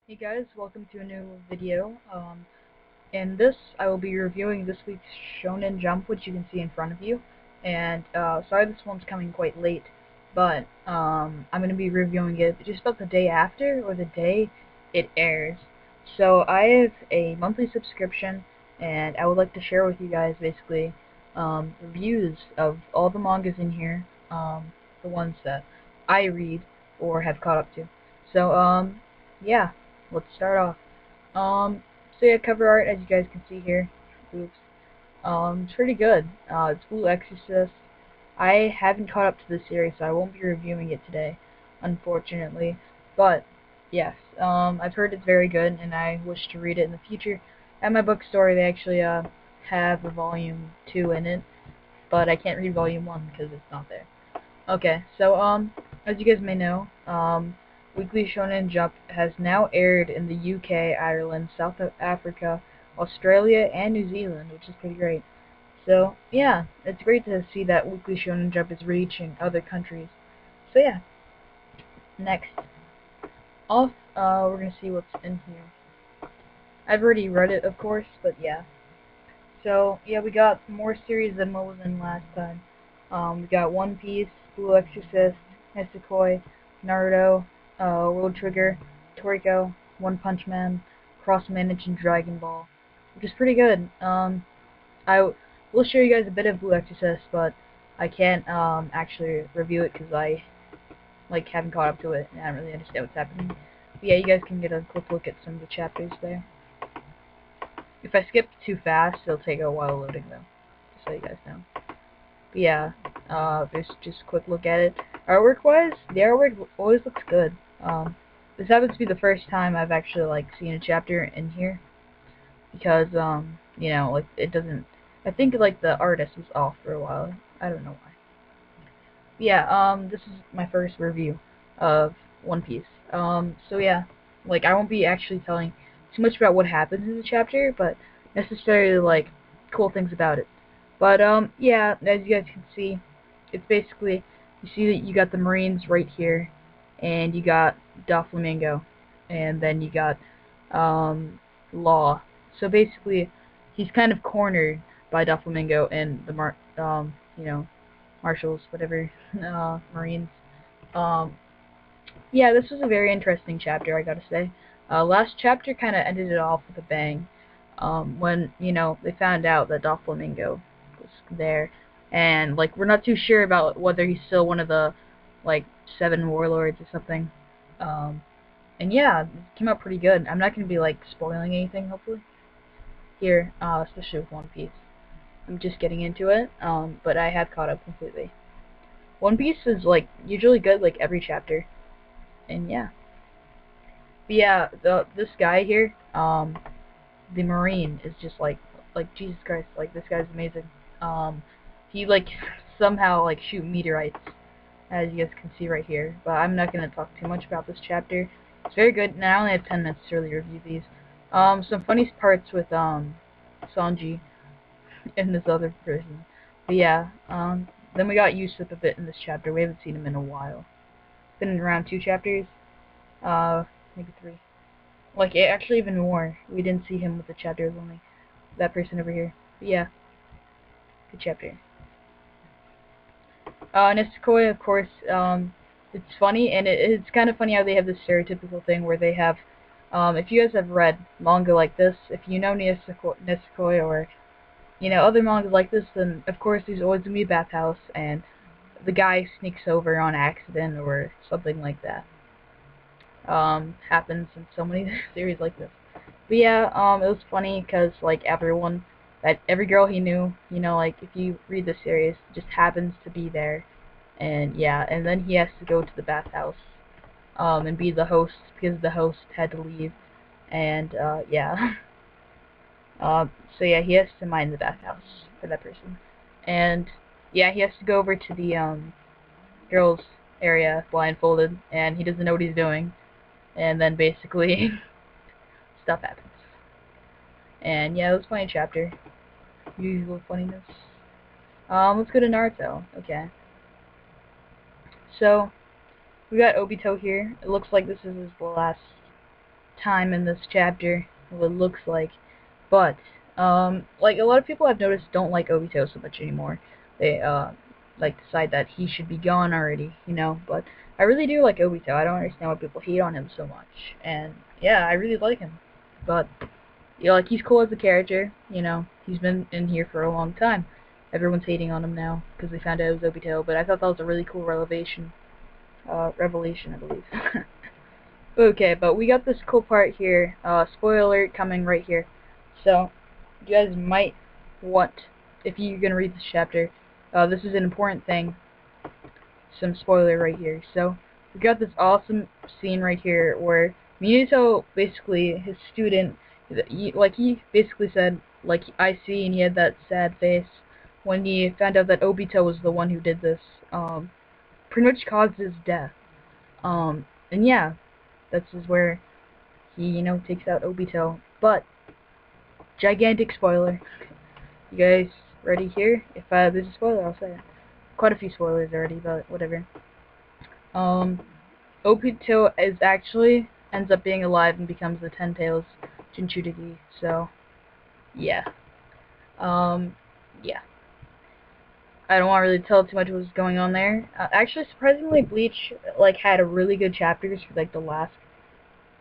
Hey guys, welcome to a new video. In this, I will be reviewing this week's Shonen Jump, which you can see in front of you. And sorry this one's coming quite late, but I'm going to be reviewing it just about the day after or the day it airs. So I have a monthly subscription, and I would like to share with you guys basically reviews of all the mangas in here, the ones that I read or have caught up to. So yeah, let's start off. So yeah, cover art, as you guys can see here. Oops. It's pretty good. It's Blue Exorcist. I haven't caught up to the series, so I won't be reviewing it today, unfortunately. But, yes, I've heard it's very good, and I wish to read it in the future. At my bookstore, they actually, have a volume 2 in it, but I can't read volume 1 because it's not there. Okay, so, as you guys may know, Weekly Shonen Jump has now aired in the UK, Ireland, South Africa, Australia, and New Zealand, which is pretty great. So, yeah, it's great to see that Weekly Shonen Jump is reaching other countries. So, yeah, next off, we're gonna see what's in here. I've already read it, of course, but yeah. So, yeah, we got more series than what was in last time. We got One Piece, Blue Exorcist, Nisekoi, Naruto, World Trigger, Toriko, One Punch Man, Cross Manage, and Dragon Ball, which is pretty good. I will show you guys a bit of Blue Exorcist, but I can't actually review it because I haven't caught up to it and I don't really understand what's happening. But yeah, you guys can get a quick look at some of the chapters there. If I skip too fast, it'll take a while loading though, just so you guys know. But yeah, there's just a quick look at it. Artwork-wise, the artwork always looks good. This happens to be the first time I've actually seen a chapter in here because you know, it doesn't. I think the artist was off for a while. I don't know why. But yeah, this is my first review of One Piece. So yeah, I won't be actually telling too much about what happens in the chapter, but necessarily cool things about it. But yeah, as you guys can see, it's basically you see that you got the Marines right here, and you got Doflamingo, and then you got Law. So basically, he's kind of cornered by Doflamingo and the you know, marshals, whatever, Marines. Um, yeah, this was a very interesting chapter, I gotta say. Last chapter kind of ended it off with a bang. When, you know, they found out that Doflamingo was there. And, we're not too sure about whether he's still one of the, 7 warlords or something. And yeah, it came out pretty good. I'm not gonna be, spoiling anything, hopefully. Here, especially with One Piece. I'm just getting into it, but I have caught up completely. One Piece is, usually good, every chapter. And yeah. But yeah, this guy here, the Marine is just Jesus Christ, this guy's amazing. He somehow shoot meteorites, as you guys can see right here. But I'm not gonna talk too much about this chapter. It's very good, and I only have 10 minutes to really review these. Some funny parts with Sanji and this other person. But yeah, then we got Yusuf a bit in this chapter. We haven't seen him in a while. Been around 2 chapters, maybe 3. Actually even more. We didn't see him with the chapters, only that person over here. But yeah, good chapter. Nisekoi, of course, it's funny, and it's kind of funny how they have this stereotypical thing where they have, if you guys have read manga like this, if you know Nisekoi or, you know, other mangas like this, then of course there's always going to be a bathhouse, and the guy sneaks over on accident or something like that. Happens in so many series like this. But yeah, it was funny because every girl he knew, you know, if you read the series, just happens to be there, and yeah, and then he has to go to the bathhouse, and be the host because the host had to leave, and yeah, so yeah, he has to mind the bathhouse for that person, and yeah, he has to go over to the girls area blindfolded, and he doesn't know what he's doing, and then basically stuff happens. And yeah, it was a funny chapter. Usual funniness. Let's go to Naruto. Okay. So, we got Obito here. It looks like this is his last time in this chapter, what it looks like. But like a lot of people I've noticed don't like Obito so much anymore. They like decide that he should be gone already, you know. But I really do like Obito. I don't understand why people hate on him so much. And yeah, I really like him. But you know, like he's cool as a character, you know. He's been in here for a long time. Everyone's hating on him now because they found out it was Obito. But I thought that was a really cool revelation, I believe. Okay, but we got this cool part here. Spoiler alert coming right here. So, you guys might want, if you're gonna read this chapter, this is an important thing. Some spoiler right here. So, we got this awesome scene right here where Minato, basically, his student, like he basically said, like I see, and he had that sad face when he found out that Obito was the one who did this. Pretty much caused his death. And yeah. This is where he, you know, takes out Obito. But, gigantic spoiler. You guys ready here? If there's a spoiler, I'll say it. Quite a few spoilers already, but whatever. Obito is actually ends up being alive and becomes the Ten Tails Jinchuriki. So, yeah. Yeah. I don't want to really tell too much what's going on there. Actually, surprisingly, Bleach like had a really good chapters for like the last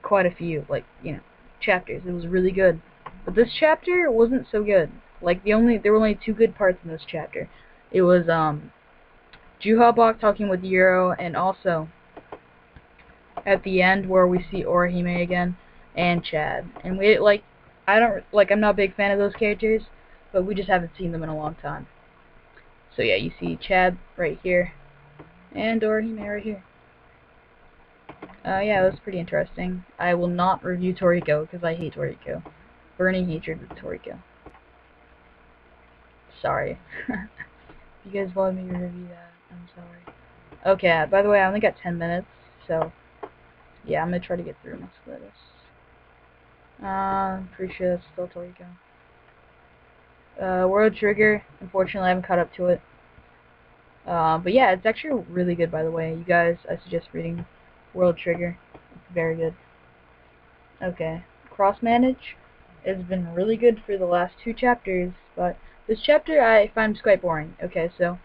quite a few, like, you know, chapters. It was really good. But this chapter wasn't so good. Like there were only two good parts in this chapter. It was Juhabok talking with Yuro, and also at the end where we see Orihime again and Chad. And we I'm not a big fan of those characters, but we just haven't seen them in a long time. So yeah, you see Chad right here and Orihime right here. Yeah, that was pretty interesting. I will not review Toriko because I hate Toriko. Burning hatred with Toriko. Sorry. If you guys wanted me to review that, I'm sorry. Okay, by the way, I only got 10 minutes, so yeah, I'm gonna try to get through most of this. I'm pretty sure that's still Toriko. World Trigger, unfortunately I haven't caught up to it. But yeah, it's actually really good, by the way. You guys, I suggest reading World Trigger. It's very good. Okay, Cross Manage has been really good for the last two chapters, but this chapter I find quite boring. Okay, so,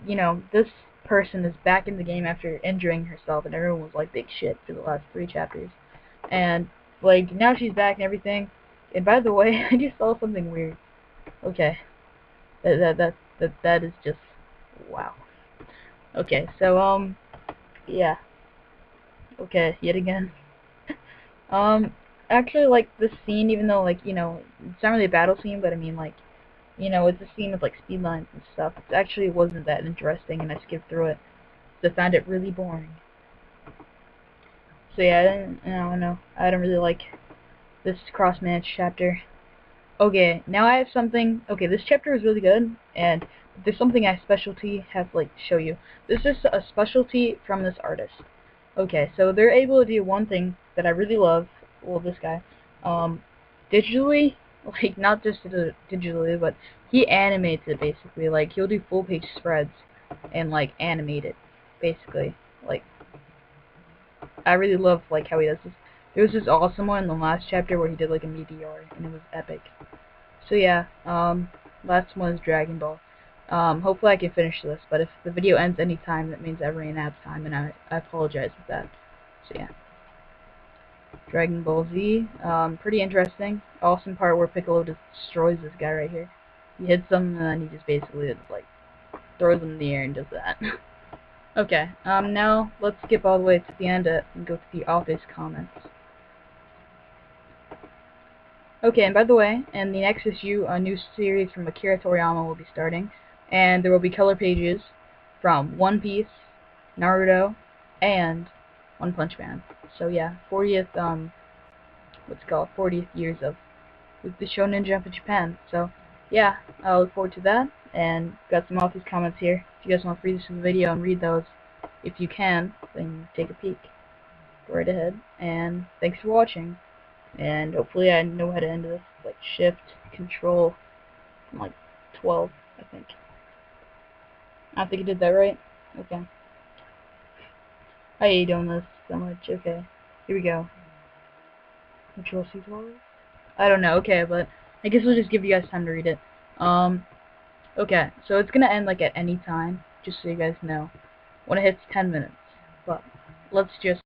you know, this person is back in the game after injuring herself, and everyone was like big shit for the last three chapters. And, like, now she's back and everything. And by the way, I just saw something weird. Okay. That is just, wow. Okay, so, yeah. Okay, yet again. Actually, like, this scene, even though, like, you know, it's not really a battle scene, but I mean, like, you know, it's a scene with, like, speed lines and stuff. It actually wasn't that interesting, and I skipped through it. So I found it really boring. So yeah, I don't know. I don't really like this cross-managed chapter. Okay, now I have something. Okay, this chapter is really good, and there's something I specialty have to, like, show you. This is a specialty from this artist. Okay, so they're able to do one thing that I really love. Well, this guy, digitally, like, not just digitally, but he animates it basically. Like, he'll do full page spreads and like animate it, basically. Like, I really love like how he does this. There was this awesome one in the last chapter where he did like a meteor, and it was epic. So yeah, last one is Dragon Ball. Hopefully I can finish this, but if the video ends any time, that means I ran out of time, and I apologize for that. So yeah. Dragon Ball Z, pretty interesting. Awesome part where Piccolo destroys this guy right here. He hits him, and then he just basically just, like, throws him in the air and does that. Okay, now let's skip all the way to the end and go to the office comments. Okay, and by the way, in the next issue, a new series from Akira Toriyama will be starting, and there will be color pages from One Piece, Naruto, and One Punch Man. So yeah, 40th, what's it called, 40th years of the Shonen Jump in Japan. So yeah, I look forward to that, and got some office comments here. If you guys want to read this in the video and read those, if you can, then take a peek. Go right ahead, and thanks for watching. And hopefully I know how to end this, like Shift, Control, and like 12, I think. I think I did that right. Okay. I hate doing this so much. Okay, here we go. which we'll see tomorrow. I don't know. Okay, but I guess we'll just give you guys time to read it. Okay, so it's gonna end like at any time, just so you guys know, when it hits 10 minutes. But let's just